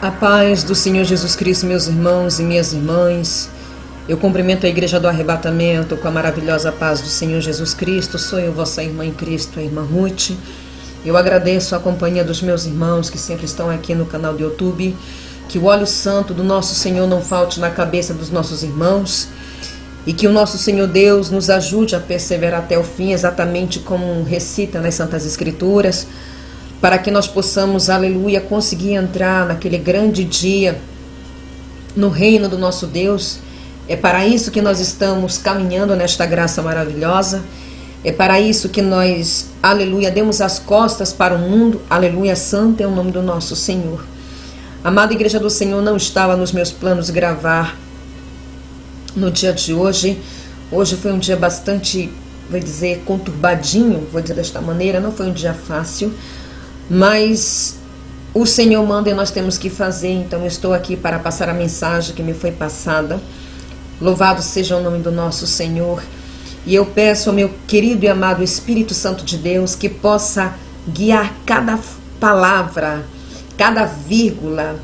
A paz do Senhor Jesus Cristo, meus irmãos e minhas irmãs. Eu cumprimento a Igreja do Arrebatamento com a maravilhosa paz do Senhor Jesus Cristo. Sou eu, vossa irmã em Cristo, a irmã Ruth. Eu agradeço a companhia dos meus irmãos que sempre estão aqui no canal do YouTube. Que o óleo santo do nosso Senhor não falte na cabeça dos nossos irmãos. E que o nosso Senhor Deus nos ajude a perseverar até o fim, exatamente como recita nas Santas Escrituras, para que nós possamos, aleluia, conseguir entrar naquele grande dia no reino do nosso Deus. É para isso que nós estamos caminhando nesta graça maravilhosa. É para isso que nós, aleluia, demos as costas para o mundo. Aleluia, santo é o nome do nosso Senhor. Amada Igreja do Senhor, não estava nos meus planos gravar no dia de hoje. Hoje foi um dia bastante, vou dizer, conturbadinho, vou dizer desta maneira. Não foi um dia fácil, mas o Senhor manda e nós temos que fazer. Então eu estou aqui para passar a mensagem que me foi passada. Louvado seja o nome do nosso Senhor. E eu peço ao meu querido e amado Espírito Santo de Deus que possa guiar cada palavra, cada vírgula,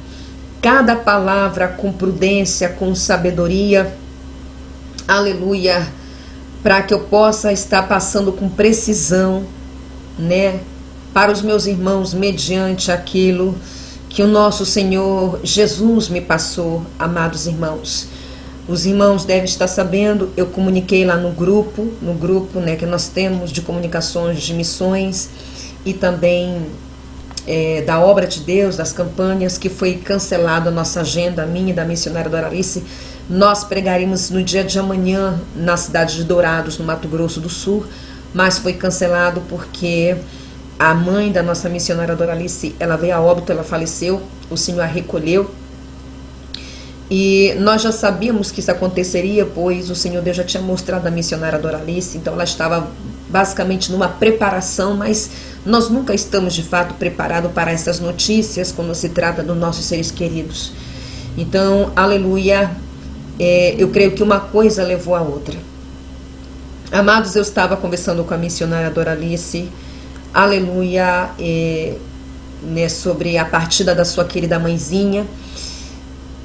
cada palavra com prudência, com sabedoria. Aleluia. Para que eu possa estar passando com precisão, né? Para os meus irmãos, mediante aquilo que o nosso Senhor Jesus me passou, amados irmãos. Os irmãos devem estar sabendo, eu comuniquei lá no grupo, né, que nós temos de comunicações de missões e também da obra de Deus, das campanhas, que foi cancelada a nossa agenda, a minha e da missionária Doralice. Nós pregaríamos no dia de amanhã na cidade de Dourados, no Mato Grosso do Sul, mas foi cancelado porque a mãe da nossa missionária Doralice, ela veio a óbito, ela faleceu, o Senhor a recolheu. E nós já sabíamos que isso aconteceria, pois o Senhor Deus já tinha mostrado a missionária Doralice, então ela estava basicamente numa preparação, mas nós nunca estamos de fato preparados para essas notícias quando se trata dos nossos seres queridos. Então, aleluia, eu creio que uma coisa levou a outra. Amados, eu estava conversando com a missionária Doralice, aleluia, né, sobre a partida da sua querida mãezinha.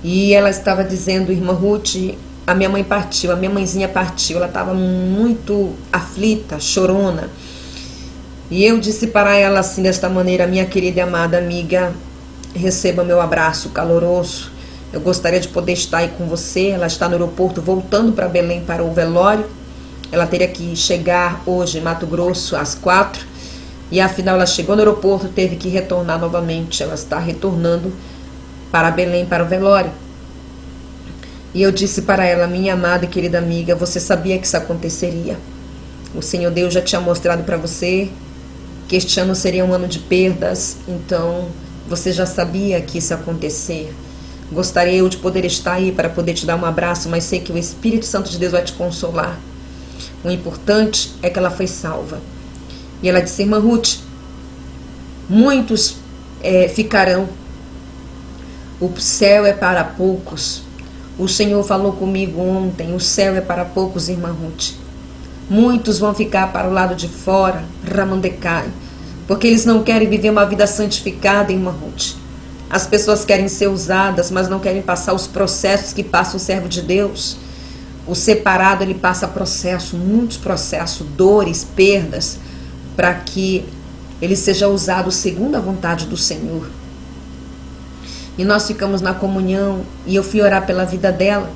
E ela estava dizendo, irmã Ruth, a minha mãe partiu, a minha mãezinha partiu. Ela estava muito aflita, chorona. E eu disse para ela assim, desta maneira: minha querida e amada amiga, receba meu abraço caloroso. Eu gostaria de poder estar aí com você. Ela está no aeroporto voltando para Belém para o velório. Ela teria que chegar hoje em Mato Grosso às 4. E afinal ela chegou no aeroporto, teve que retornar novamente. Ela está retornando para Belém, para o velório. E eu disse para ela: minha amada e querida amiga, você sabia que isso aconteceria. O Senhor Deus já tinha mostrado para você que este ano seria um ano de perdas. Então você já sabia que isso ia acontecer. Gostaria eu de poder estar aí para poder te dar um abraço, mas sei que o Espírito Santo de Deus vai te consolar. O importante é que ela foi salva. E ela disse: irmã Ruth, muitos ficarão. O céu é para poucos. O Senhor falou comigo ontem, o céu é para poucos, irmã Ruth. Muitos vão ficar para o lado de fora, Ramandecai, porque eles não querem viver uma vida santificada, irmã Ruth. As pessoas querem ser usadas, mas não querem passar os processos que passa o servo de Deus. O separado, ele passa processo, muitos processos, dores, perdas, para que ele seja usado segundo a vontade do Senhor. E nós ficamos na comunhão e eu fui orar pela vida dela,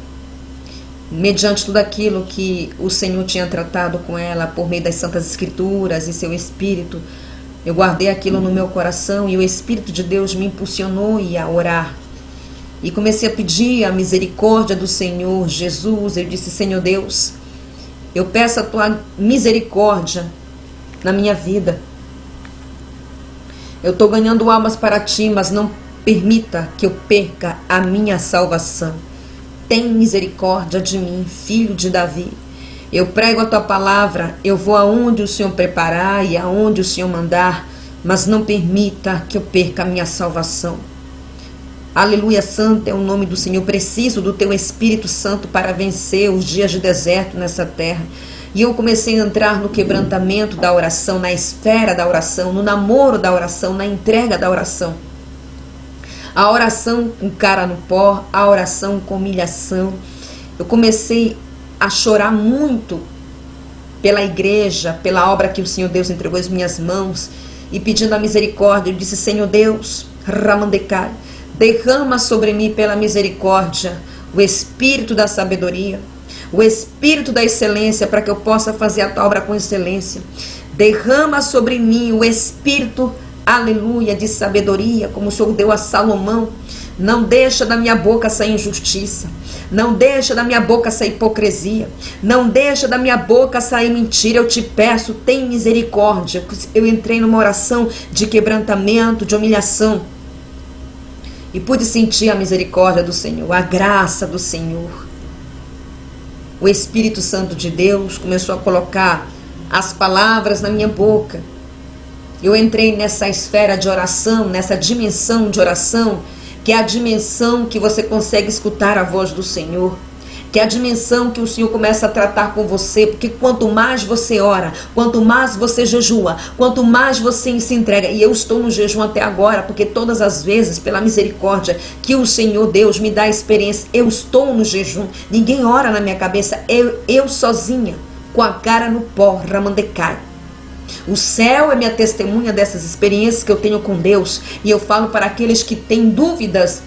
mediante tudo aquilo que o Senhor tinha tratado com ela por meio das Santas Escrituras e seu Espírito. Eu guardei aquilo no meu coração e o Espírito de Deus me impulsionou a orar. E comecei a pedir a misericórdia do Senhor Jesus. Eu disse: Senhor Deus, eu peço a tua misericórdia na minha vida. Eu estou ganhando almas para ti, mas não permita que eu perca a minha salvação. Tem misericórdia de mim, filho de Davi. Eu prego a tua palavra, eu vou aonde o Senhor preparar e aonde o Senhor mandar, mas não permita que eu perca a minha salvação. Aleluia, santo é o nome do Senhor. Preciso do teu Espírito Santo para vencer os dias de deserto nessa terra. E eu comecei a entrar no quebrantamento da oração, na esfera da oração, no namoro da oração, na entrega da oração. a oração com cara no pó, a oração com humilhação. Eu comecei a chorar muito pela igreja, pela obra que o Senhor Deus entregou às minhas mãos, e pedindo a misericórdia. Eu disse: Senhor Deus, Ramandecai, derrama sobre mim pela misericórdia o espírito da sabedoria, o espírito da excelência, para que eu possa fazer a tua obra com excelência. Derrama sobre mim o espírito, aleluia, de sabedoria, como o Senhor deu a Salomão. Não deixa da minha boca sair injustiça, não deixa da minha boca sair hipocrisia, não deixa da minha boca sair mentira. Eu te peço, tem misericórdia. Eu entrei numa oração de quebrantamento, de humilhação, e pude sentir a misericórdia do Senhor, a graça do Senhor. O Espírito Santo de Deus começou a colocar as palavras na minha boca. Eu entrei nessa esfera de oração, nessa dimensão de oração, que é a dimensão que você consegue escutar a voz do Senhor, que é a dimensão que o Senhor começa a tratar com você, porque quanto mais você ora, quanto mais você jejua, quanto mais você se entrega, e eu estou no jejum até agora, porque todas as vezes, pela misericórdia que o Senhor Deus me dá a experiência, eu estou no jejum, ninguém ora na minha cabeça, eu sozinha, com a cara no pó, Ramandecai. O céu é minha testemunha dessas experiências que eu tenho com Deus, e eu falo para aqueles que têm dúvidas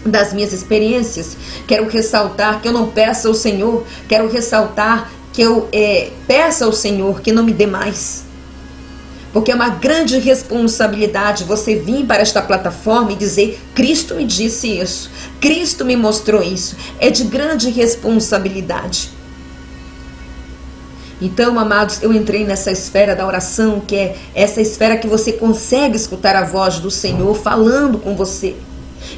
das minhas experiências. Quero ressaltar que eu não peço ao Senhor, quero ressaltar que eu peço ao Senhor que não me dê mais, porque é uma grande responsabilidade você vir para esta plataforma e dizer: Cristo me disse isso, Cristo me mostrou isso. É de grande responsabilidade. Então, amados, eu entrei nessa esfera da oração, que é essa esfera que você consegue escutar a voz do Senhor falando com você.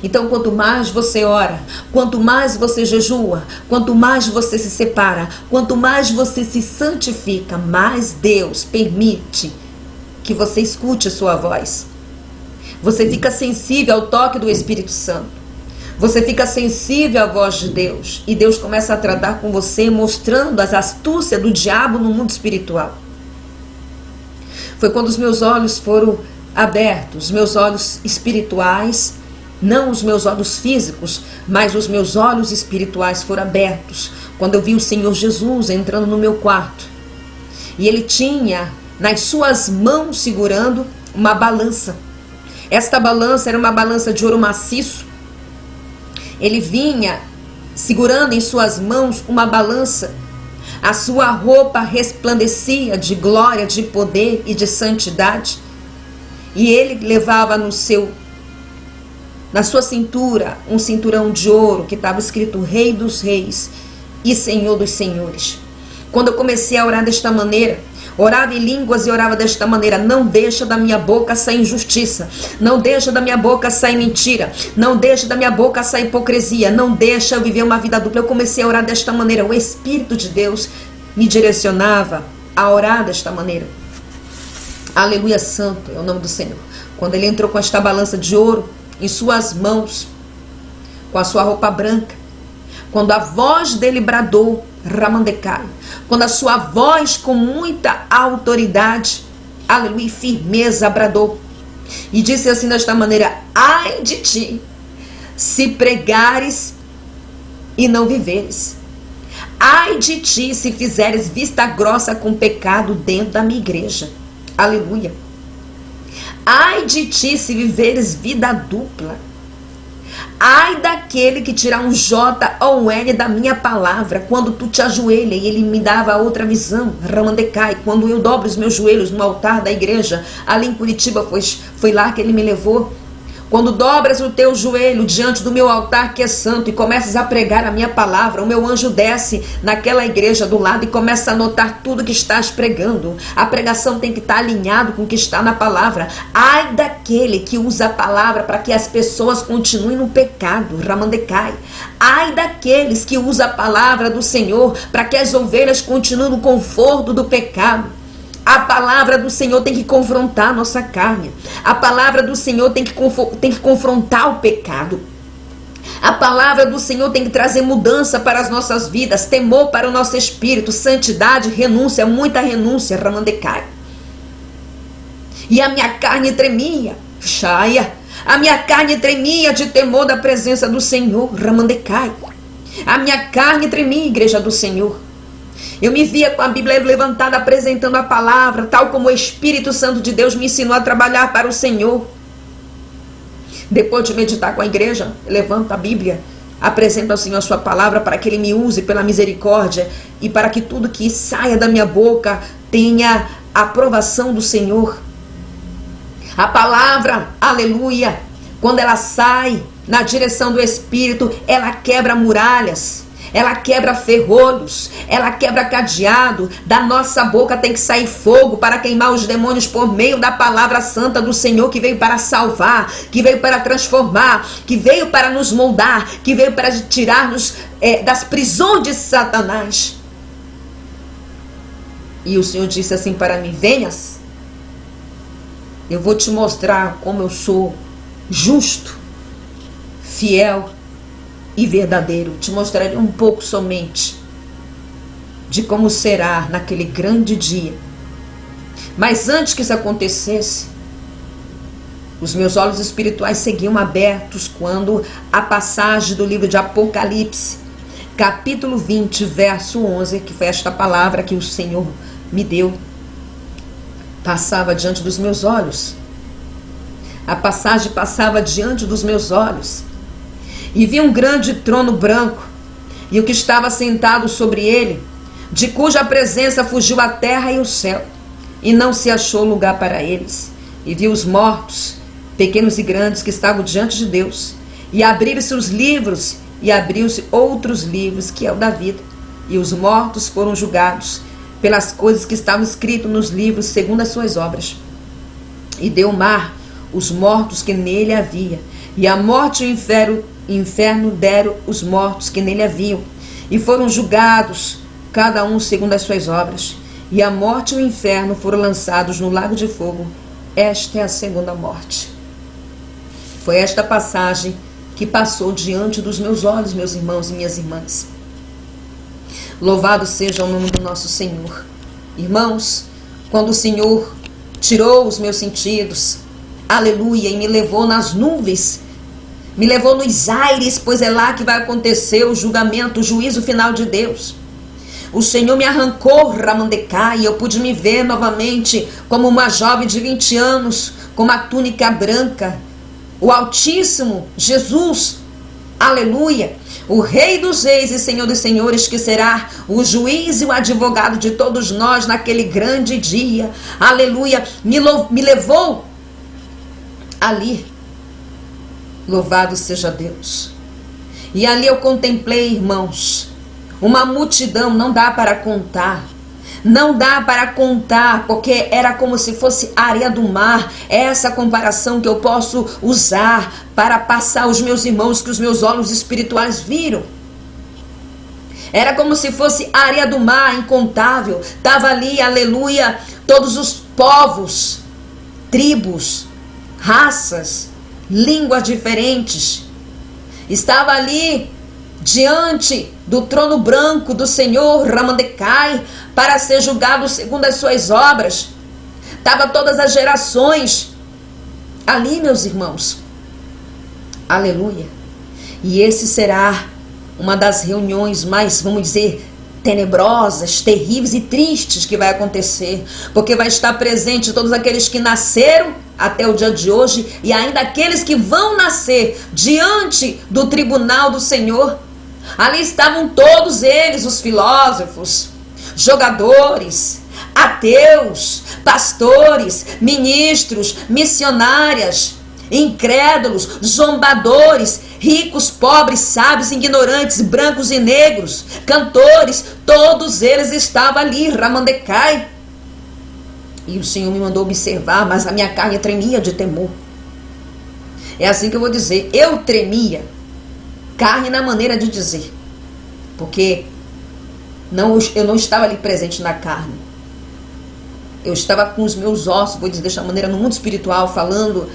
Então, quanto mais você ora, quanto mais você jejua, quanto mais você se separa, quanto mais você se santifica, mais Deus permite que você escute a sua voz. Você fica sensível ao toque do Espírito Santo. Você fica sensível à voz de Deus, e Deus começa a tratar com você, mostrando as astúcias do diabo no mundo espiritual. Foi quando os meus olhos foram abertos, os meus olhos espirituais, não os meus olhos físicos, mas os meus olhos espirituais foram abertos, quando eu vi o Senhor Jesus entrando no meu quarto. E Ele tinha nas suas mãos segurando uma balança. Esta balança era uma balança de ouro maciço. Ele vinha segurando em suas mãos uma balança. A sua roupa resplandecia de glória, de poder e de santidade. E ele levava na sua cintura um cinturão de ouro que estava escrito Rei dos Reis e Senhor dos Senhores. Quando eu comecei a orar desta maneira, orava em línguas e orava desta maneira: não deixa da minha boca sair injustiça, não deixa da minha boca sair mentira, não deixa da minha boca sair hipocrisia, não deixa eu viver uma vida dupla. Eu comecei a orar desta maneira. O Espírito de Deus me direcionava a orar desta maneira. Aleluia, santo é o nome do Senhor. Quando ele entrou com esta balança de ouro em suas mãos, com a sua roupa branca, quando a voz dele bradou, Ramandecai, quando a sua voz com muita autoridade, aleluia, e firmeza bradou, e disse assim desta maneira: ai de ti, se pregares e não viveres. Ai de ti, se fizeres vista grossa com pecado dentro da minha igreja. Aleluia. Ai de ti, se viveres vida dupla. Ai daquele que tirar um J ou um L da minha palavra quando tu te ajoelha. E ele me dava outra visão, Ramandecai, quando eu dobro os meus joelhos no altar da igreja, ali em Curitiba, foi lá que ele me levou. Quando dobras o teu joelho diante do meu altar que é santo e começas a pregar a minha palavra, o meu anjo desce naquela igreja do lado e começa a anotar tudo que estás pregando. A pregação tem que estar alinhado com o que está na palavra. Ai daquele que usa a palavra para que as pessoas continuem no pecado, Ramandecai. Ai daqueles que usam a palavra do Senhor para que as ovelhas continuem no conforto do pecado. A palavra do Senhor tem que confrontar a nossa carne. A palavra do Senhor tem que confrontar o pecado. A palavra do Senhor tem que trazer mudança para as nossas vidas, temor para o nosso espírito, santidade, renúncia, muita renúncia, Ramandecai. E a minha carne tremia. Shaia. A minha carne tremia de temor da presença do Senhor. Ramandecai. A minha carne tremia, igreja do Senhor. Eu me via com a Bíblia levantada, apresentando a palavra, tal como o Espírito Santo de Deus me ensinou a trabalhar para o Senhor. Depois de meditar com a igreja, levanto a Bíblia, apresento ao Senhor a sua palavra para que Ele me use pela misericórdia e para que tudo que saia da minha boca tenha a aprovação do Senhor. A palavra, aleluia, quando ela sai na direção do Espírito, ela quebra muralhas, ela quebra ferrolhos, ela quebra cadeado. Da nossa boca tem que sair fogo para queimar os demônios por meio da palavra santa do Senhor, que veio para salvar, que veio para transformar, que veio para nos moldar, que veio para tirar-nos das prisões de Satanás. E o Senhor disse assim para mim: venhas, eu vou te mostrar como eu sou justo, fiel e verdadeiro. Te mostrarei um pouco somente de como será naquele grande dia. Mas antes que isso acontecesse, os meus olhos espirituais seguiam abertos quando a passagem do livro de Apocalipse, capítulo 20, verso 11, que foi esta palavra que o Senhor me deu, passava diante dos meus olhos. A passagem passava diante dos meus olhos. E vi um grande trono branco, e o que estava sentado sobre ele, de cuja presença fugiu a terra e o céu, e não se achou lugar para eles. E vi os mortos, pequenos e grandes, que estavam diante de Deus, e abriram-se os livros, e abriu-se outros livros, que é o da vida. E os mortos foram julgados pelas coisas que estavam escritas nos livros, segundo as suas obras. E deu o mar os mortos que nele havia, e a morte e o inferno deram os mortos que nele haviam, e foram julgados, cada um segundo as suas obras. E a morte e o inferno foram lançados no lago de fogo. Esta é a segunda morte. Foi esta passagem que passou diante dos meus olhos, meus irmãos e minhas irmãs. Louvado seja o nome do nosso Senhor. Irmãos, quando o Senhor tirou os meus sentidos, aleluia, e me levou nas nuvens, me levou nos aires, pois é lá que vai acontecer o julgamento, o juízo final de Deus. O Senhor me arrancou, Ramandecai, e eu pude me ver novamente como uma jovem de 20 anos, com uma túnica branca. O Altíssimo, Jesus, aleluia, o Rei dos Reis e Senhor dos Senhores, que será o juiz e o advogado de todos nós naquele grande dia, aleluia, me levou ali. Louvado seja Deus. E ali eu contemplei, irmãos, uma multidão, não dá para contar. Não dá para contar, porque era como se fosse areia do mar. É essa comparação que eu posso usar para passar aos meus irmãos, que os meus olhos espirituais viram. Era como se fosse areia do mar, incontável. Estava ali, aleluia, todos os povos, tribos, raças, línguas diferentes. Estava ali diante do trono branco do Senhor, Ramandecai, para ser julgado segundo as suas obras. Estava todas as gerações ali, meus irmãos. Aleluia. E esse será uma das reuniões mais, vamos dizer, tenebrosas, terríveis e tristes que vai acontecer, porque vai estar presente todos aqueles que nasceram até o dia de hoje e ainda aqueles que vão nascer diante do tribunal do Senhor. Ali estavam todos eles, os filósofos, jogadores, ateus, pastores, ministros, missionárias, incrédulos, zombadores, ricos, pobres, sábios, ignorantes, brancos e negros, cantores, todos eles estavam ali, Ramandecai. E o Senhor me mandou observar, mas a minha carne tremia de temor. É assim que eu vou dizer, eu tremia. Carne na maneira de dizer, porque eu não estava ali presente na carne. Eu estava com os meus ossos, vou dizer desta maneira, no mundo espiritual, falando,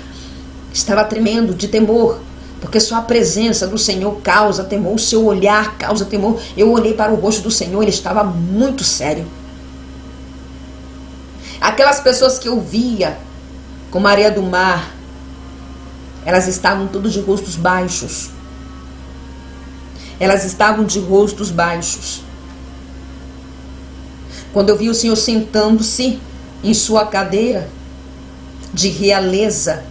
estava tremendo de temor, porque só a presença do Senhor causa temor, o seu olhar causa temor. Eu olhei para o rosto do Senhor, ele estava muito sério. Aquelas pessoas que eu via como a areia do mar, Elas estavam todas de rostos baixos. Elas estavam de rostos baixos. Quando eu vi o Senhor sentando-se em sua cadeira de realeza,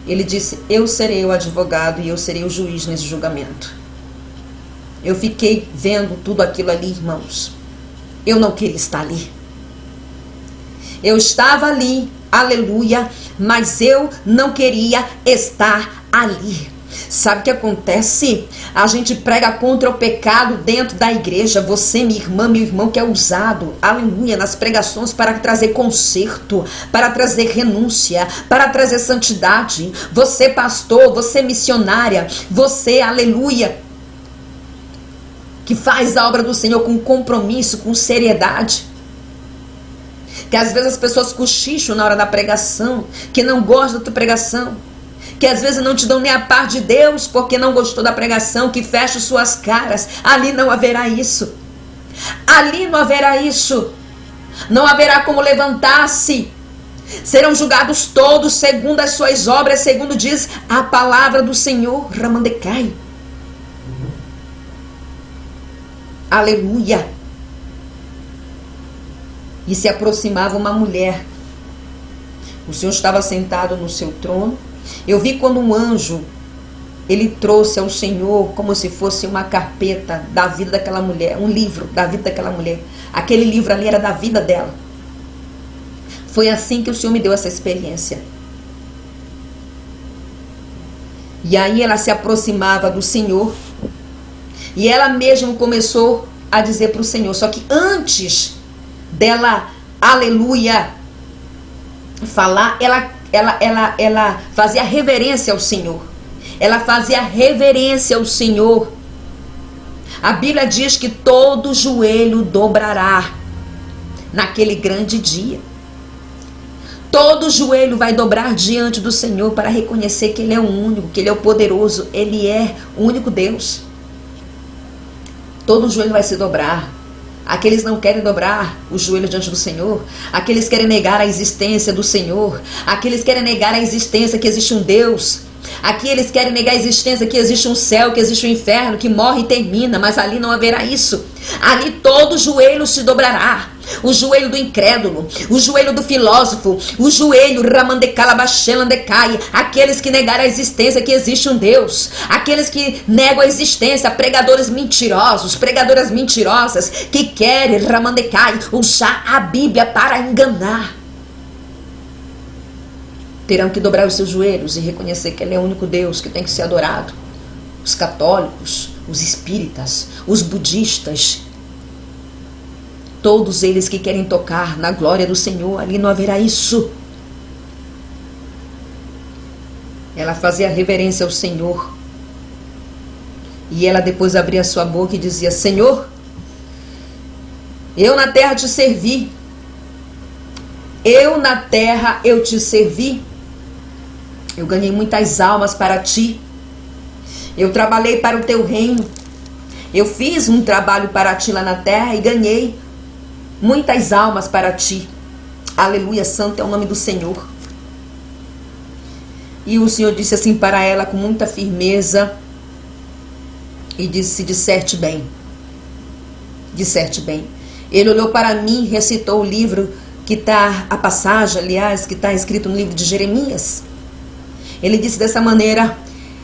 Ele disse: eu serei o advogado e eu serei o juiz nesse julgamento. Eu fiquei vendo tudo aquilo ali, irmãos. Eu não queria estar ali. Eu estava ali, aleluia, mas eu não queria estar ali. Sabe o que acontece? A gente prega contra o pecado dentro da igreja. Você, minha irmã, meu irmão, que é usado, aleluia, nas pregações para trazer conserto, para trazer renúncia, para trazer santidade. Você, pastor, você, missionária, você, aleluia, que faz a obra do Senhor com compromisso, com seriedade. Que às vezes as pessoas cochicham na hora da pregação, que não gostam da tua pregação, que às vezes não te dão nem a paz de Deus porque não gostou da pregação, que fecham suas caras. Ali não haverá isso. Ali não haverá isso. Não haverá como levantar-se. Serão julgados todos segundo as suas obras, segundo diz a palavra do Senhor. Ramandecai. Aleluia. E se aproximava uma mulher. O Senhor estava sentado no seu trono. Eu vi quando um anjo, ele trouxe ao Senhor como se fosse uma carpeta da vida daquela mulher, um livro da vida daquela mulher. Aquele livro ali era da vida dela. Foi assim que o Senhor me deu essa experiência. E aí ela se aproximava do Senhor e ela mesma começou a dizer para o Senhor, só que antes dela, aleluia, falar, ela fazia reverência ao Senhor. Ela fazia reverência ao Senhor. A Bíblia diz que todo joelho dobrará naquele grande dia. Todo joelho vai dobrar diante do Senhor para reconhecer que Ele é o único, que Ele é o poderoso, Ele é o único Deus. Todo joelho vai se dobrar. Aqueles não querem dobrar o joelho diante do Senhor. Aqueles querem negar a existência do Senhor. Aqueles querem negar a existência que existe um Deus. Aqueles querem negar a existência que existe um céu, que existe um inferno, que morre e termina. Mas ali não haverá isso. Ali todo joelho se dobrará. O joelho do incrédulo, o joelho do filósofo, o joelho ramandecalabachelandecai, aqueles que negaram a existência que existe um Deus, aqueles que negam a existência, pregadores mentirosos, pregadoras mentirosas, que querem ramandecai, usar a Bíblia para enganar, terão que dobrar os seus joelhos e reconhecer que Ele é o único Deus que tem que ser adorado. Os católicos, os espíritas, os budistas, todos eles que querem tocar na glória do Senhor, ali não haverá isso. Ela fazia reverência ao Senhor. E ela depois abria a sua boca e dizia: Senhor, eu na terra te servi. Eu na terra eu te servi. Eu ganhei muitas almas para ti. Eu trabalhei para o teu reino. Eu fiz um trabalho para ti lá na terra e ganhei muitas almas para ti. Aleluia, santo é o nome do Senhor. E o Senhor disse assim para ela com muita firmeza e disse: disserte bem. Disserte bem. Ele olhou para mim, recitou o livro que está, a passagem, aliás, que está escrito no livro de Jeremias. Ele disse dessa maneira: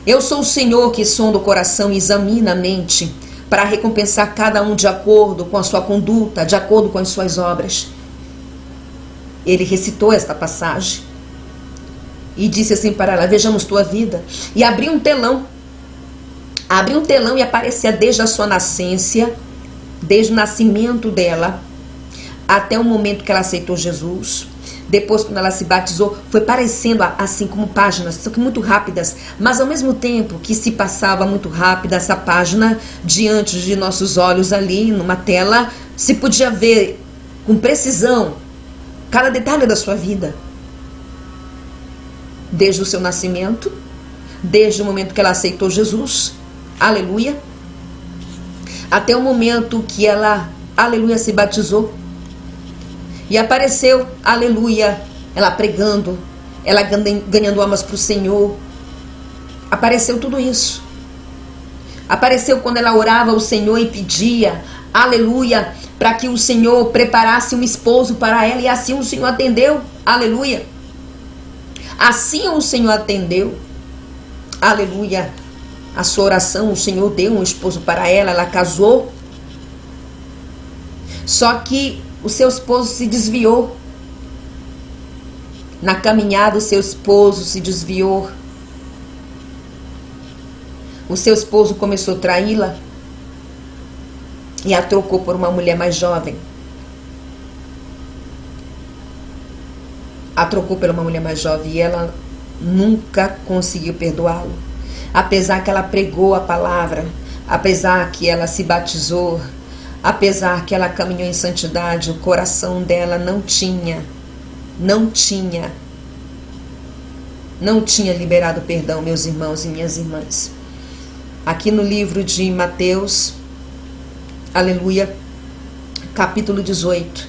eu sou o Senhor que sonda o coração e examina a mente, para recompensar cada um de acordo com a sua conduta, de acordo com as suas obras. Ele recitou esta passagem e disse assim para ela: vejamos tua vida. E abriu um telão. Abriu um telão e aparecia desde a sua nascença, desde o nascimento dela, até o momento que ela aceitou Jesus. Depois, quando ela se batizou, foi parecendo assim como páginas, só que muito rápidas. Mas ao mesmo tempo que se passava muito rápida essa página diante de nossos olhos ali numa tela, se podia ver com precisão cada detalhe da sua vida. Desde o seu nascimento, desde o momento que ela aceitou Jesus, aleluia, até o momento que ela, aleluia, se batizou. E apareceu, aleluia, ela pregando ela ganhando almas para o Senhor. Apareceu tudo isso. Apareceu quando ela orava ao Senhor e pedia, aleluia, para que o Senhor preparasse um esposo para ela, e assim o Senhor atendeu, aleluia. Assim o Senhor atendeu, aleluia, a sua oração. O Senhor deu um esposo para ela, ela casou. Só que o seu esposo se desviou. Na caminhada o seu esposo se desviou. O seu esposo começou a traí-la e a trocou por uma mulher mais jovem. A trocou por uma mulher mais jovem e ela nunca conseguiu perdoá-lo. Apesar que ela pregou a palavra, apesar que ela se batizou, apesar que ela caminhou em santidade, o coração dela não tinha liberado perdão, meus irmãos e minhas irmãs. Aqui no livro de Mateus, aleluia, capítulo 18,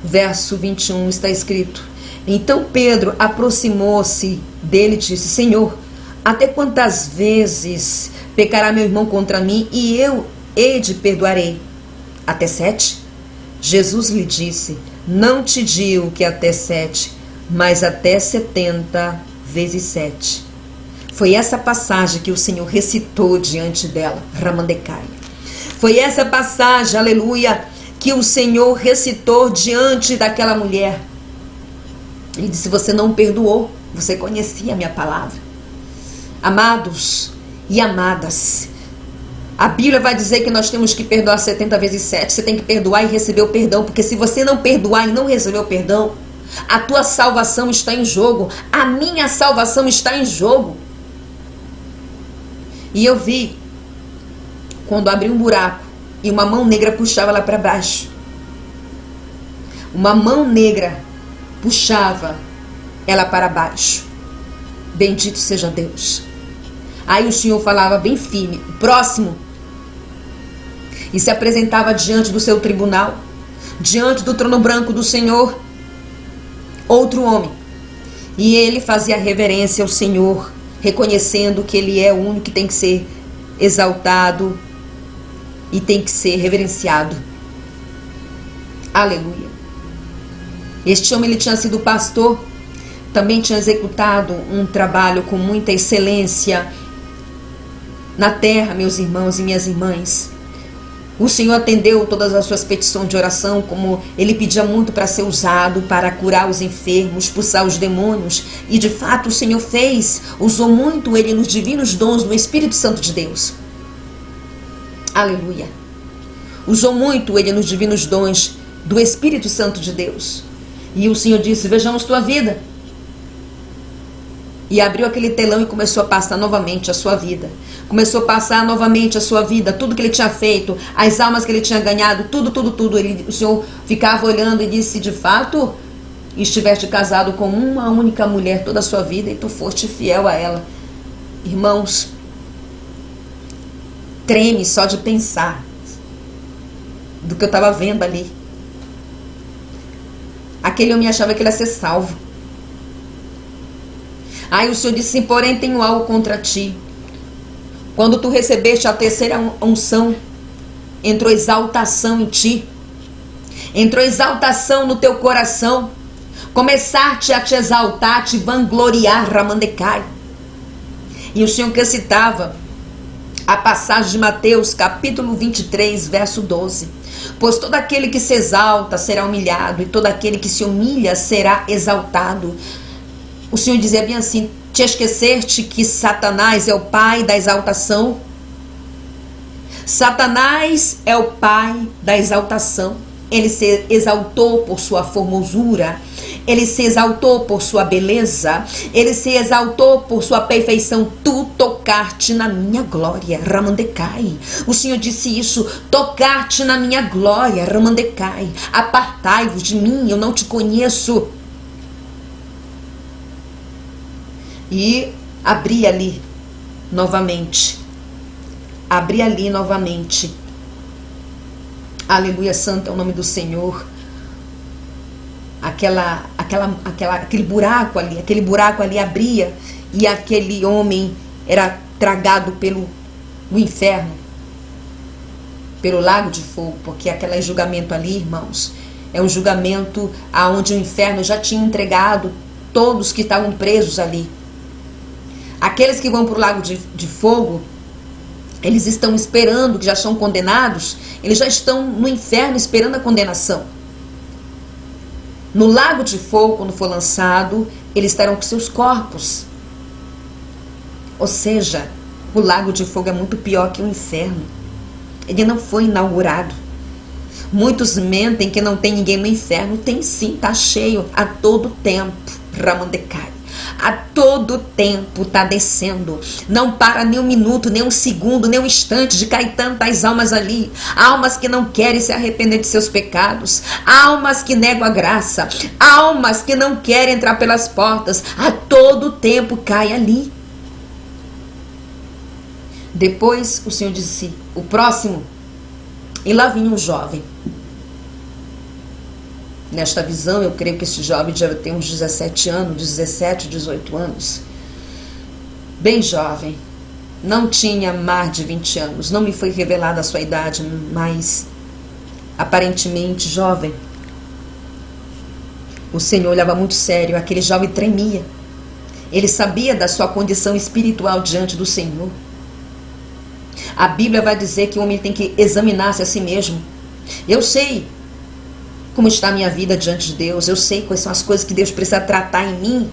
verso 21, está escrito: então Pedro aproximou-se dele e disse: Senhor, até quantas vezes pecará meu irmão contra mim e eu hei de perdoarei? Até 7? Jesus lhe disse: não te digo que até 7, mas até 70 vezes 7. Foi essa passagem que o Senhor recitou diante dela, Ramandecai. Foi essa passagem, aleluia, que o Senhor recitou diante daquela mulher. Ele disse: você não perdoou, você conhecia a minha palavra. Amados e amadas, a Bíblia vai dizer que nós temos que perdoar 70 vezes 7. Você tem que perdoar e receber o perdão, porque se você não perdoar e não receber o perdão, a tua salvação está em jogo, a minha salvação está em jogo. E eu vi quando abri um buraco e uma mão negra puxava lá para baixo. Uma mão negra puxava ela para baixo. Bendito seja Deus. Aí o Senhor falava bem firme: próximo. E se apresentava diante do seu tribunal, diante do trono branco do Senhor, outro homem. E ele fazia reverência ao Senhor, reconhecendo que ele é o único que tem que ser exaltado e tem que ser reverenciado. Aleluia. Este homem, ele tinha sido pastor, também tinha executado um trabalho com muita excelência na terra, meus irmãos e minhas irmãs. O Senhor atendeu todas as suas petições de oração, como ele pedia muito para ser usado, para curar os enfermos, expulsar os demônios. E de fato o Senhor fez, usou muito ele nos divinos dons do Espírito Santo de Deus. Aleluia. Usou muito ele nos divinos dons do Espírito Santo de Deus. E o Senhor disse: vejamos tua vida. E abriu aquele telão e começou a passar novamente a sua vida. Começou a passar novamente a sua vida, tudo que ele tinha feito, as almas que ele tinha ganhado, tudo. O Senhor ficava olhando e disse: de fato, estiveste casado com uma única mulher toda a sua vida e tu foste fiel a ela. Irmãos, treme só de pensar do que eu estava vendo ali. Aquele homem achava que ele ia ser salvo. Aí o Senhor disse: porém tenho algo contra ti. Quando tu recebeste a terceira unção, entrou exaltação em ti, entrou exaltação no teu coração, começaste a te exaltar, te vangloriar, Ramandecai. E o Senhor que citava a passagem de Mateus, capítulo 23, verso 12. Pois todo aquele que se exalta será humilhado, e todo aquele que se humilha será exaltado. O Senhor dizia bem assim: te esqueceste que Satanás é o pai da exaltação? Satanás é o pai da exaltação. Ele se exaltou por sua formosura, ele se exaltou por sua beleza, ele se exaltou por sua perfeição. Tu tocar-te na minha glória, Ramandecai. O Senhor disse isso: tocar-te na minha glória, Ramandecai. Apartai-vos de mim, eu não te conheço. E abri ali novamente. Aleluia, santo é o nome do Senhor. aquele buraco ali abria e aquele homem era tragado pelo inferno, pelo lago de fogo, porque aquele julgamento ali, irmãos, é um julgamento aonde o inferno já tinha entregado todos que estavam presos ali. Aqueles que vão para o lago de fogo, eles estão esperando, que já são condenados, eles já estão no inferno esperando a condenação. No lago de fogo, quando for lançado, eles estarão com seus corpos. Ou seja, o lago de fogo é muito pior que o inferno. Ele não foi inaugurado. Muitos mentem que não tem ninguém no inferno. Tem sim, está cheio a todo tempo. Ramandecai. A todo tempo está descendo. Não para nem um minuto, nem um segundo, nem um instante de cair tantas almas ali. Almas que não querem se arrepender de seus pecados. Almas que negam a graça. Almas que não querem entrar pelas portas. A todo tempo cai ali. Depois o Senhor disse, o próximo. E lá vinha um jovem. Nesta visão, eu creio que esse jovem já tem uns 17 anos, 17, 18 anos. Bem jovem. Não tinha mais de 20 anos. Não me foi revelada a sua idade, mas aparentemente jovem. O Senhor olhava muito sério. Aquele jovem tremia. Ele sabia da sua condição espiritual diante do Senhor. A Bíblia vai dizer que o homem tem que examinar-se a si mesmo. Eu sei como está a minha vida diante de Deus. Eu sei quais são as coisas que Deus precisa tratar em mim.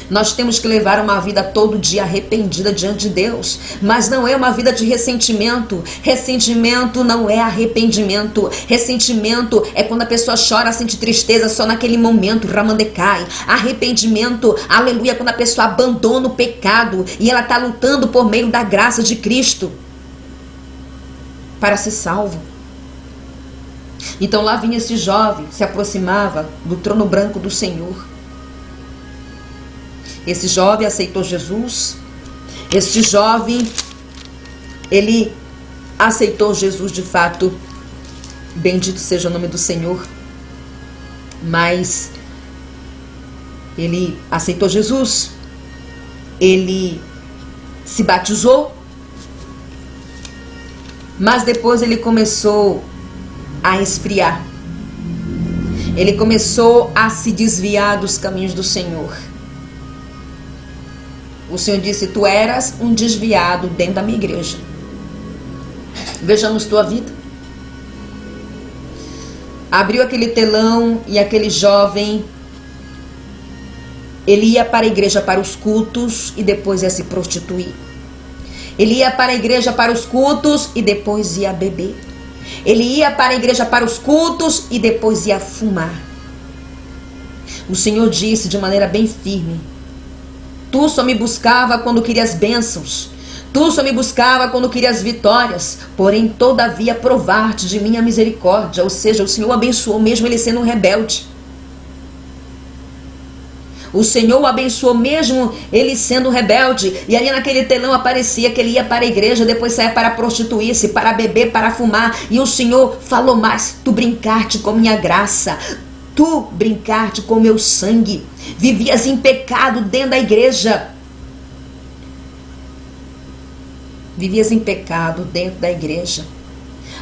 Nós temos que levar uma vida todo dia arrependida diante de Deus. Mas não é uma vida de ressentimento. Ressentimento não é arrependimento. Ressentimento é quando a pessoa chora, sente tristeza só naquele momento. Ramandecai. Arrependimento, aleluia, quando a pessoa abandona o pecado e ela está lutando por meio da graça de Cristo para ser salvo. Então lá vinha esse jovem, se aproximava do trono branco do Senhor. Esse jovem aceitou Jesus. Este jovem, ele aceitou Jesus de fato. Bendito seja o nome do Senhor. Mas ele aceitou Jesus. Ele se batizou. Mas depois ele começou a esfriar. Ele começou a se desviar dos caminhos do Senhor. O Senhor disse, tu eras um desviado dentro da minha igreja. Vejamos tua vida. Abriu aquele telão e aquele jovem, ele ia para a igreja para os cultos e depois ia se prostituir. Ele ia para a igreja para os cultos e depois ia beber. Ele ia para a igreja para os cultos e depois ia fumar. O Senhor disse de maneira bem firme, tu só me buscava quando querias bênçãos. Tu só me buscava quando querias vitórias. Porém, todavia, provar-te de minha misericórdia. Ou seja, o Senhor abençoou mesmo ele sendo um rebelde. O Senhor o abençoou mesmo ele sendo rebelde. E ali naquele telão aparecia que ele ia para a igreja, depois saia para prostituir-se, para beber, para fumar. E o Senhor falou mais, tu brincar-te com minha graça. Tu brincar-te com meu sangue. Vivias em pecado dentro da igreja. Vivias em pecado dentro da igreja.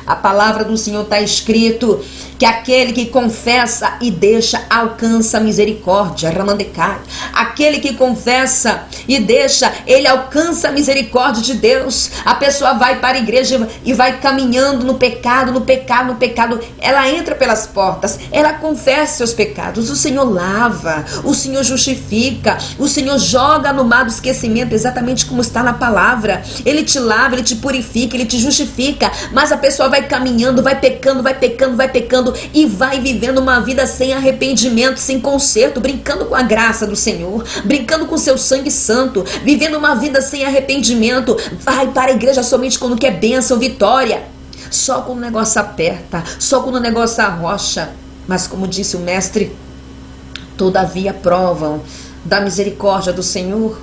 A palavra do Senhor está escrito que aquele que confessa e deixa alcança misericórdia. Ramandecai. Aquele que confessa e deixa, ele alcança a misericórdia de Deus. A pessoa vai para a igreja e vai caminhando no pecado, no pecado, no pecado. Ela entra pelas portas, ela confessa seus pecados. O Senhor lava, o Senhor justifica, o Senhor joga no mar do esquecimento, exatamente como está na palavra. Ele te lava, ele te purifica, ele te justifica. Mas a pessoa vai caminhando, vai pecando, vai pecando, vai pecando e vai vivendo uma vida sem arrependimento, sem conserto, brincando com a graça do Senhor, brincando com seu sangue santo, vivendo uma vida sem arrependimento. Vai para a igreja somente quando quer bênção, vitória, só quando o negócio aperta, só quando o negócio arrocha. Mas como disse o mestre, todavia provam da misericórdia do Senhor.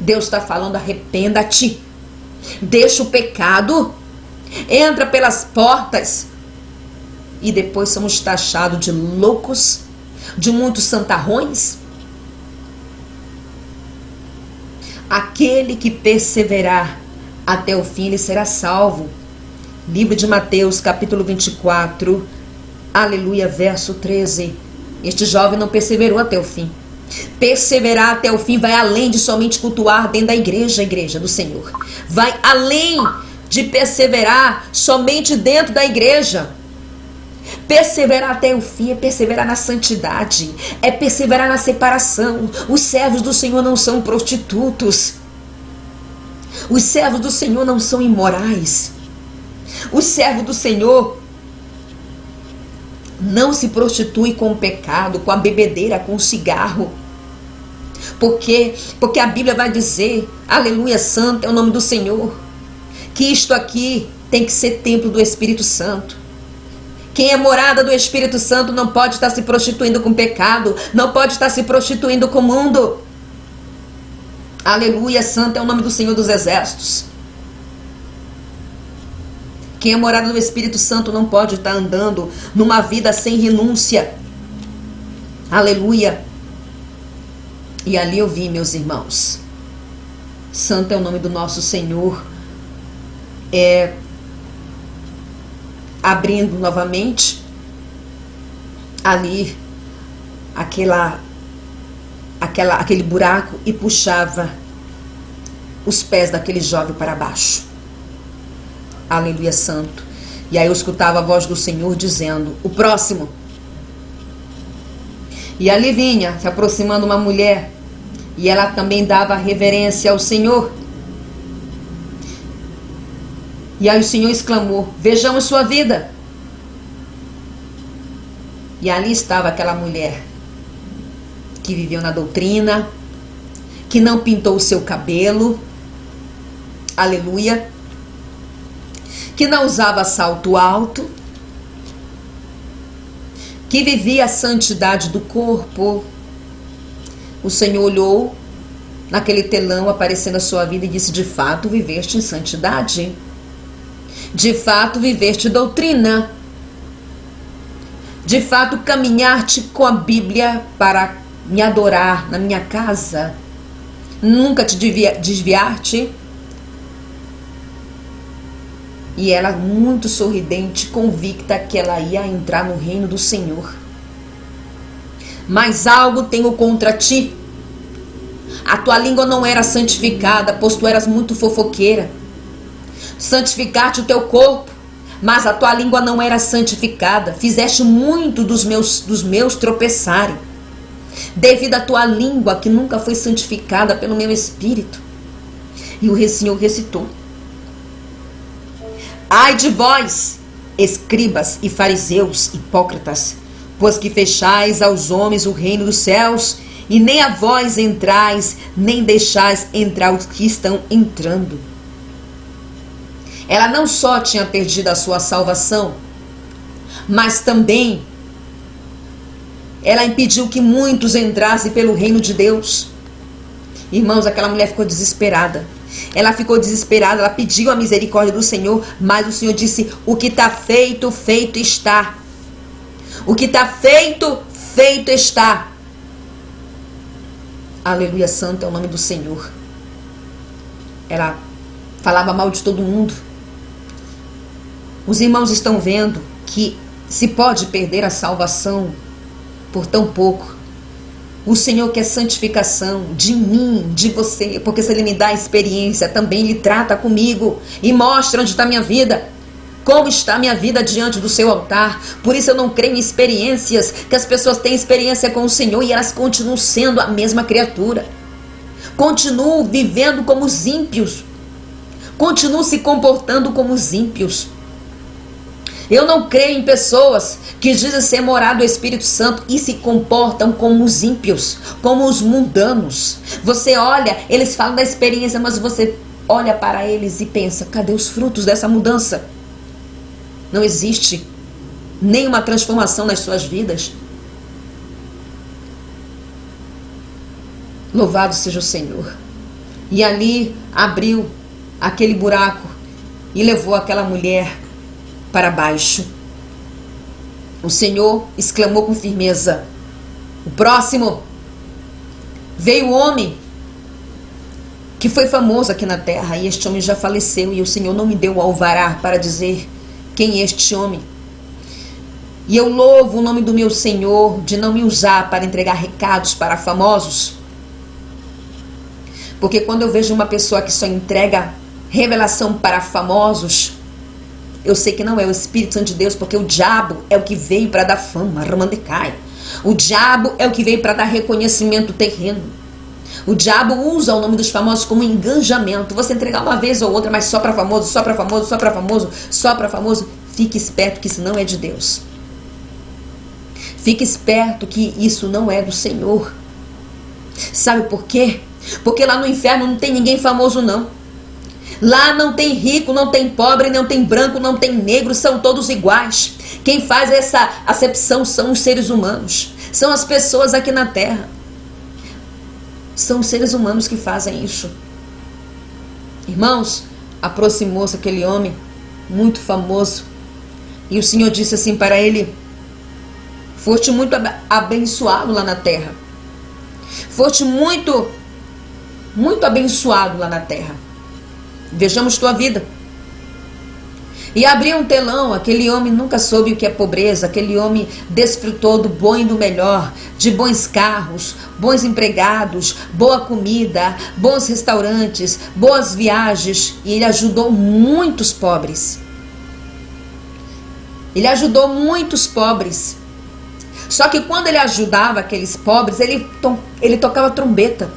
Deus está falando, arrependa-te, deixa o pecado, entra pelas portas e depois somos taxados de loucos, de muitos santarrões? Aquele que perseverar até o fim, ele será salvo. Livro de Mateus, capítulo 24, aleluia, verso 13. Este jovem não perseverou até o fim. Perseverar até o fim vai além de somente cultuar dentro da igreja, a igreja do Senhor. Vai além de perseverar somente dentro da igreja. Perseverar até o fim é perseverar na santidade, é perseverar na separação. Os servos do Senhor não são prostitutos. Os servos do Senhor não são imorais. Os servos do Senhor não se prostituem com o pecado, com a bebedeira, com o cigarro. Porque a Bíblia vai dizer, aleluia, santo é o nome do Senhor, que isto aqui tem que ser templo do Espírito Santo. Quem é morada do Espírito Santo não pode estar se prostituindo com pecado, não pode estar se prostituindo com o mundo. Aleluia, santo é o nome do Senhor dos Exércitos. Quem é morada do Espírito Santo não pode estar andando numa vida sem renúncia. Aleluia. E ali eu vi, meus irmãos, santo é o nome do nosso Senhor, abrindo novamente ali aquele buraco e puxava os pés daquele jovem para baixo. Aleluia, santo. E aí eu escutava a voz do Senhor dizendo, o próximo. E ali vinha se aproximando uma mulher, e ela também dava reverência ao Senhor. E aí o Senhor exclamou, vejamos sua vida. E ali estava aquela mulher que viveu na doutrina, que não pintou o seu cabelo, aleluia, que não usava salto alto, que vivia a santidade do corpo. O Senhor olhou naquele telão aparecendo a sua vida e disse, de fato viveste em santidade, de fato viveste doutrina, de fato caminhar-te com a Bíblia para me adorar na minha casa, nunca te desviar-te. E ela muito sorridente, convicta que ela ia entrar no reino do Senhor. Mas algo tenho contra ti. A tua língua não era santificada, pois tu eras muito fofoqueira. Santificar-te o teu corpo, mas a tua língua não era santificada. Fizeste muito dos meus tropeçarem, devido à tua língua que nunca foi santificada pelo meu espírito. E o Senhor recitou, ai de vós, escribas e fariseus hipócritas, pois que fechais aos homens o reino dos céus, e nem a vós entrais, nem deixais entrar os que estão entrando. Ela não só tinha perdido a sua salvação, mas também ela impediu que muitos entrassem pelo reino de Deus. Irmãos, aquela mulher ficou desesperada. Ela ficou desesperada, ela pediu a misericórdia do Senhor, mas o Senhor disse, o que está feito, feito está. O que está feito, feito está. Aleluia, santo é o nome do Senhor. Ela falava mal de todo mundo. Os irmãos estão vendo que se pode perder a salvação por tão pouco. O Senhor quer santificação de mim, de você, porque se Ele me dá a experiência, também Ele trata comigo e mostra onde está a minha vida, como está a minha vida diante do seu altar. Por isso eu não creio em experiências, que as pessoas têm experiência com o Senhor e elas continuam sendo a mesma criatura, continuam vivendo como os ímpios, continuam se comportando como os ímpios. Eu não creio em pessoas que dizem ser morada do Espírito Santo e se comportam como os ímpios, como os mundanos. Você olha, eles falam da experiência, mas você olha para eles e pensa, cadê os frutos dessa mudança? Não existe nenhuma transformação nas suas vidas. Louvado seja o Senhor. E ali abriu aquele buraco e levou aquela mulher para baixo. O Senhor exclamou com firmeza: o próximo. Veio o homem que foi famoso aqui na terra, e este homem já faleceu, e o Senhor não me deu o alvará para dizer quem é este homem. E eu louvo o nome do meu Senhor de não me usar para entregar recados para famosos. Porque quando eu vejo uma pessoa que só entrega revelação para famosos, eu sei que não é o Espírito Santo de Deus, porque o diabo é o que veio para dar fama, Ramandecai. O diabo é o que veio para dar reconhecimento terreno. O diabo usa o nome dos famosos como engajamento. Você entregar uma vez ou outra, mas só para famoso, só para famoso, só para famoso, só para famoso. Fique esperto que isso não é de Deus. Fique esperto que isso não é do Senhor. Sabe por quê? Porque lá no inferno não tem ninguém famoso, não. Lá não tem rico, não tem pobre, não tem branco, não tem negro, são todos iguais. Quem faz essa acepção são os seres humanos. São as pessoas aqui na terra. São os seres humanos que fazem isso. Irmãos, aproximou-se aquele homem muito famoso, e o Senhor disse assim para ele: foste muito abençoado lá na terra. Foste muito abençoado lá na terra. Vejamos tua vida. E abriu um telão. Aquele homem nunca soube o que é pobreza. Aquele homem desfrutou do bom e do melhor, de bons carros, bons empregados, boa comida, bons restaurantes, boas viagens. E ele ajudou muitos pobres. Ele ajudou muitos pobres. Só que quando ele ajudava aqueles pobres, ele tocava trombeta.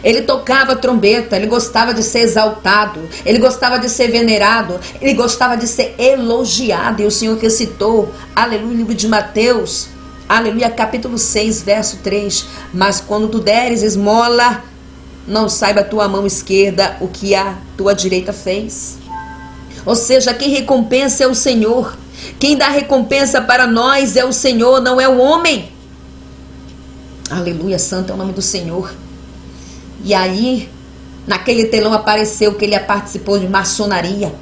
Ele tocava trombeta, ele gostava de ser exaltado, ele gostava de ser venerado, ele gostava de ser elogiado. E o Senhor recitou, aleluia, livro de Mateus, aleluia, capítulo 6, verso 3. Mas quando tu deres esmola, não saiba a tua mão esquerda o que a tua direita fez. Ou seja, quem recompensa é o Senhor. Quem dá recompensa para nós é o Senhor, não é o homem. Aleluia, santo é o nome do Senhor. E aí, naquele telão apareceu que ele participou de maçonaria.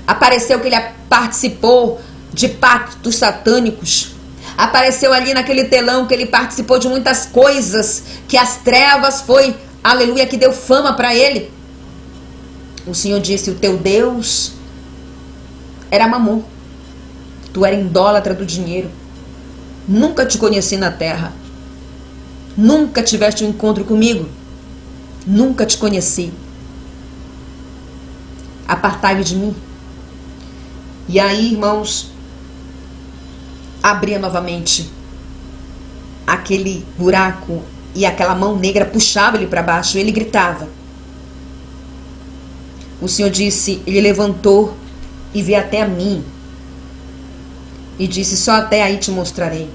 Apareceu que ele participou de pactos satânicos. Apareceu ali naquele telão que ele participou de muitas coisas, que as trevas foi, aleluia, que deu fama para ele. O Senhor disse: o teu Deus era Mamon. Tu era idólatra do dinheiro. Nunca te conheci na terra. Nunca tiveste um encontro comigo. Nunca te conheci. Apartai-me de mim. E aí, irmãos, abria novamente aquele buraco e aquela mão negra puxava ele para baixo. Ele gritava. O Senhor disse, ele levantou e veio até a mim e disse: só até aí te mostrarei.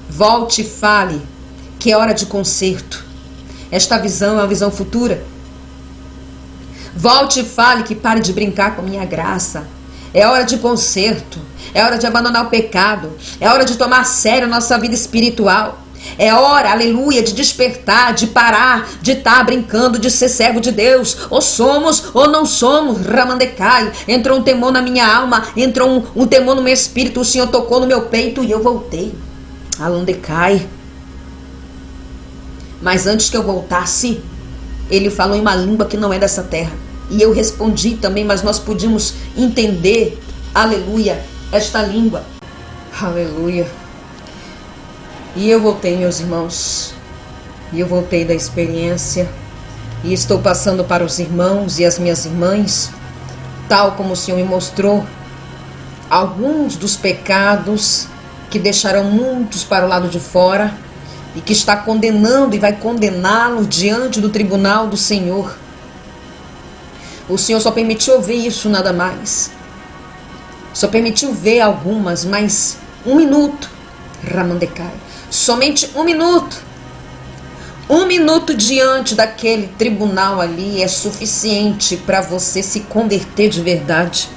Volte e fale que é hora de conserto. Esta visão é uma visão futura. Volte e fale que pare de brincar com a minha graça. É hora de conserto. É hora de abandonar o pecado. É hora de tomar a sério a nossa vida espiritual. É hora, aleluia, de despertar, de parar, de estar brincando, de ser servo de Deus. Ou somos ou não somos, Ramandecai. Entrou um temor na minha alma, entrou um temor no meu espírito. O Senhor tocou no meu peito e eu voltei. Alandecai. Mas antes que eu voltasse, ele falou em uma língua que não é dessa terra. E eu respondi também, mas nós podíamos entender, aleluia, esta língua. Aleluia. E eu voltei, meus irmãos. E eu voltei da experiência. E estou passando para os irmãos e as minhas irmãs, tal como o Senhor me mostrou, alguns dos pecados que deixarão muitos para o lado de fora, e que está condenando e vai condená-lo diante do tribunal do Senhor. O Senhor só permitiu ver isso, nada mais. Só permitiu ver algumas, mas 1 minuto, Ramandecai. Somente 1 minuto. 1 minuto diante daquele tribunal ali é suficiente para você se converter de verdade.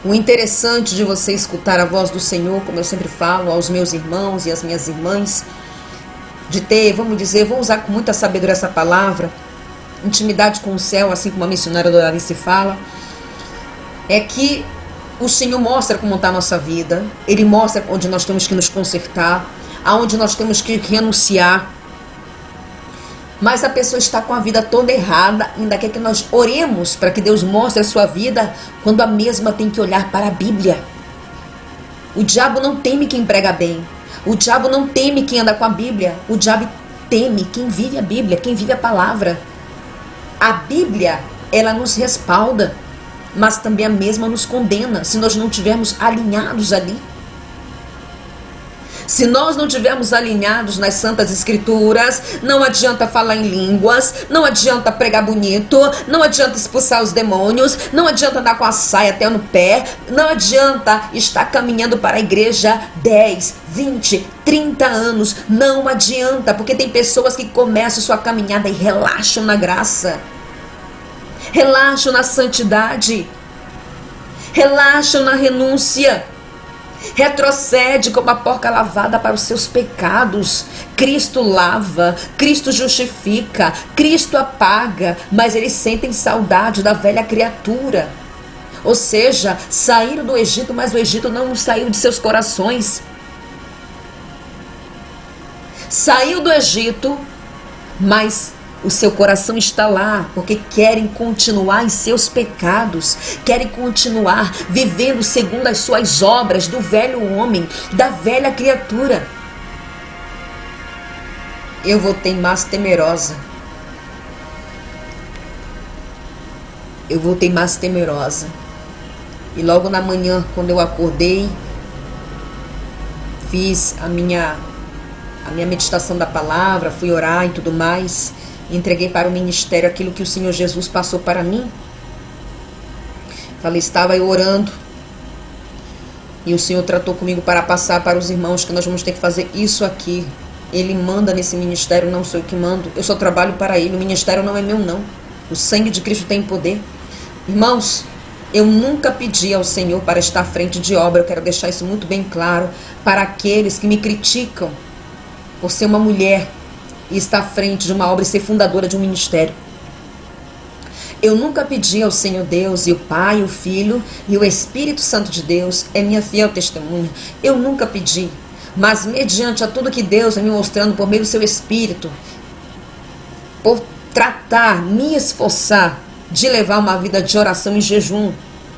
O interessante de você escutar a voz do Senhor, como eu sempre falo aos meus irmãos e às minhas irmãs, de ter, vamos dizer, vou usar com muita sabedoria essa palavra, intimidade com o céu, assim como a missionária Doralice fala, é que o Senhor mostra como está a nossa vida, Ele mostra onde nós temos que nos consertar, aonde nós temos que renunciar. Mas a pessoa está com a vida toda errada, ainda quer que nós oremos para que Deus mostre a sua vida, quando a mesma tem que olhar para a Bíblia. O diabo não teme quem prega bem, o diabo não teme quem anda com a Bíblia, o diabo teme quem vive a Bíblia, quem vive a palavra. A Bíblia, ela nos respalda, mas também a mesma nos condena, se nós não estivermos alinhados ali. Se nós não estivermos alinhados nas Santas Escrituras, não adianta falar em línguas, não adianta pregar bonito, não adianta expulsar os demônios, não adianta andar com a saia até no pé, não adianta estar caminhando para a igreja 10, 20, 30 anos, não adianta, porque tem pessoas que começam sua caminhada e relaxam na graça, relaxam na santidade, relaxam na renúncia, retrocede como a porca lavada para os seus pecados. Cristo lava, Cristo justifica, Cristo apaga, mas eles sentem saudade da velha criatura. Ou seja, saíram do Egito, mas o Egito não saiu de seus corações. Saiu do Egito, mas o seu coração está lá, porque querem continuar em seus pecados, querem continuar vivendo segundo as suas obras do velho homem, da velha criatura. Eu voltei mais temerosa. Eu voltei mais temerosa. E logo na manhã, quando eu acordei, fiz a minha meditação da palavra, fui orar e tudo mais. Entreguei para o ministério aquilo que o Senhor Jesus passou para mim. Falei, estava eu orando, e o Senhor tratou comigo para passar para os irmãos que nós vamos ter que fazer isso aqui. Ele manda nesse ministério, não sou eu que mando. Eu só trabalho para Ele, o ministério não é meu não. O sangue de Cristo tem poder. Irmãos, eu nunca pedi ao Senhor para estar à frente de obra. Eu quero deixar isso muito bem claro para aqueles que me criticam por ser uma mulher e estar à frente de uma obra e ser fundadora de um ministério. Eu nunca pedi ao Senhor Deus, e o Pai, o Filho e o Espírito Santo de Deus é minha fiel testemunha. Eu nunca pedi, mas mediante a tudo que Deus vem me mostrando por meio do seu Espírito, por tratar, me esforçar de levar uma vida de oração e jejum,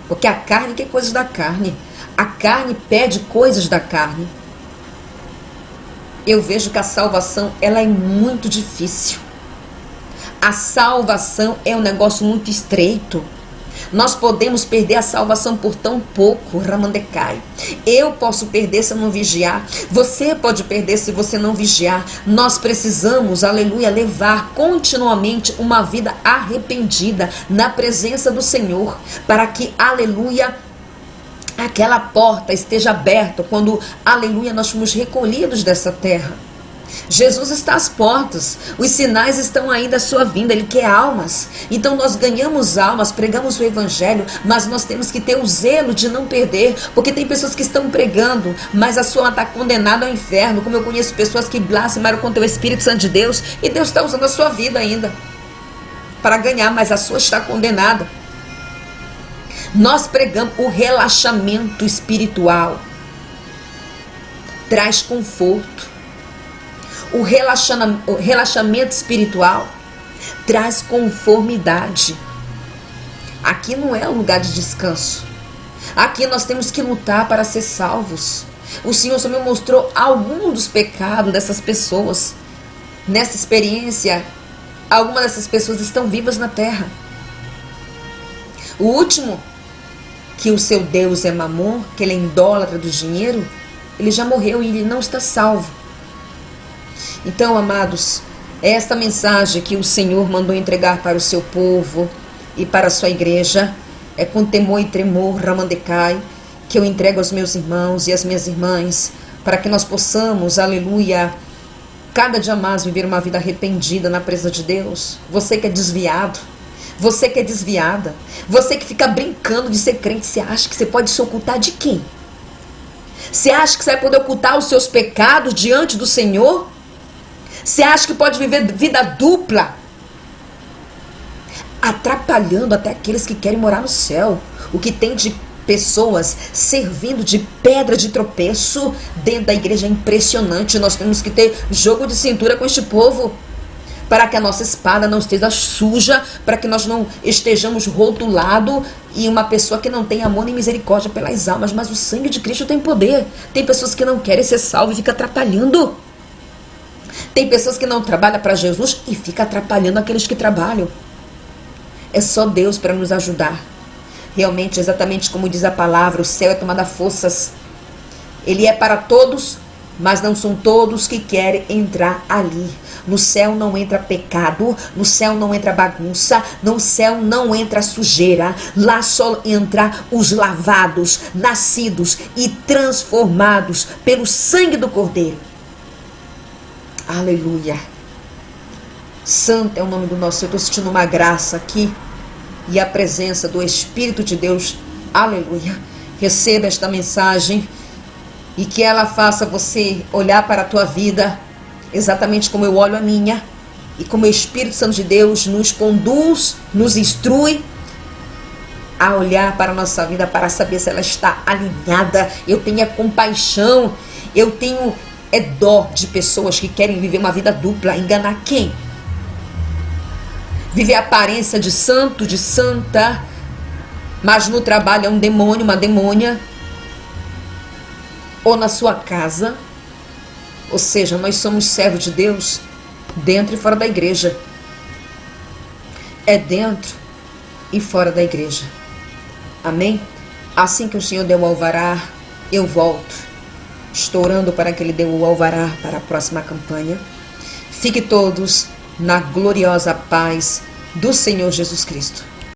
porque a carne quer coisas da carne, a carne pede coisas da carne. Eu vejo que a salvação, ela é muito difícil. A salvação é um negócio muito estreito. Nós podemos perder a salvação por tão pouco, Ramandecai. Eu posso perder se eu não vigiar. Você pode perder se você não vigiar. Nós precisamos, aleluia, levar continuamente uma vida arrependida na presença do Senhor, para que, aleluia, aquela porta esteja aberta quando, aleluia, nós fomos recolhidos dessa terra. Jesus está às portas, os sinais estão aí da sua vinda, Ele quer almas. Então nós ganhamos almas, pregamos o Evangelho, mas nós temos que ter o zelo de não perder, porque tem pessoas que estão pregando, mas a sua alma está condenada ao inferno. Como eu conheço pessoas que blasfemaram contra o Espírito Santo de Deus, e Deus está usando a sua vida ainda para ganhar, mas a sua está condenada. Nós pregamos o relaxamento espiritual, traz conforto. O relaxamento espiritual traz conformidade. Aqui não é um lugar de descanso. Aqui nós temos que lutar para ser salvos. O Senhor só me mostrou alguns dos pecados dessas pessoas. Nessa experiência, algumas dessas pessoas estão vivas na terra. O último, que o seu Deus é Mamon, que ele é idólatra do dinheiro, ele já morreu e ele não está salvo. Então, amados, é esta mensagem que o Senhor mandou entregar para o seu povo e para a sua igreja. É com temor e tremor, Ramandecai, que eu entrego aos meus irmãos e às minhas irmãs, para que nós possamos, aleluia, cada dia mais viver uma vida arrependida na presença de Deus. Você que é desviado, você que é desviada, você que fica brincando de ser crente, você acha que você pode se ocultar de quem? Você acha que você vai poder ocultar os seus pecados diante do Senhor? Você acha que pode viver vida dupla? atrapalhando até aqueles que querem morar no céu. O que tem de pessoas servindo de pedra de tropeço dentro da igreja é impressionante. Nós temos que ter jogo de cintura com este povo, para que a nossa espada não esteja suja, para que nós não estejamos rotulados e uma pessoa que não tem amor nem misericórdia pelas almas. Mas o sangue de Cristo tem poder. Tem pessoas que não querem ser salvas e ficam atrapalhando. Tem pessoas que não trabalham para Jesus e ficam atrapalhando aqueles que trabalham. É só Deus para nos ajudar. Realmente, exatamente como diz a palavra, o céu é tomado a forças. Ele é para todos, mas não são todos que querem entrar ali. No céu não entra pecado, no céu não entra bagunça, no céu não entra sujeira. Lá só entra os lavados, nascidos e transformados pelo sangue do Cordeiro. Aleluia. Santo é o nome do nosso Senhor. Eu estou sentindo uma graça aqui e a presença do Espírito de Deus. Aleluia. Receba esta mensagem e que ela faça você olhar para a tua vida exatamente como eu olho a minha, e como o Espírito Santo de Deus nos conduz, nos instrui a olhar para a nossa vida para saber se ela está alinhada. Eu tenho compaixão, eu tenho dó de pessoas que querem viver uma vida dupla. Enganar quem? Viver a aparência de santo, de santa, mas no trabalho é um demônio, uma demônia. Ou na sua casa. Ou seja, nós somos servos de Deus dentro e fora da igreja. É dentro e fora da igreja. Amém? Assim que o Senhor deu o alvará, eu volto. Estou orando para que Ele dê o alvará para a próxima campanha. Fique todos na gloriosa paz do Senhor Jesus Cristo.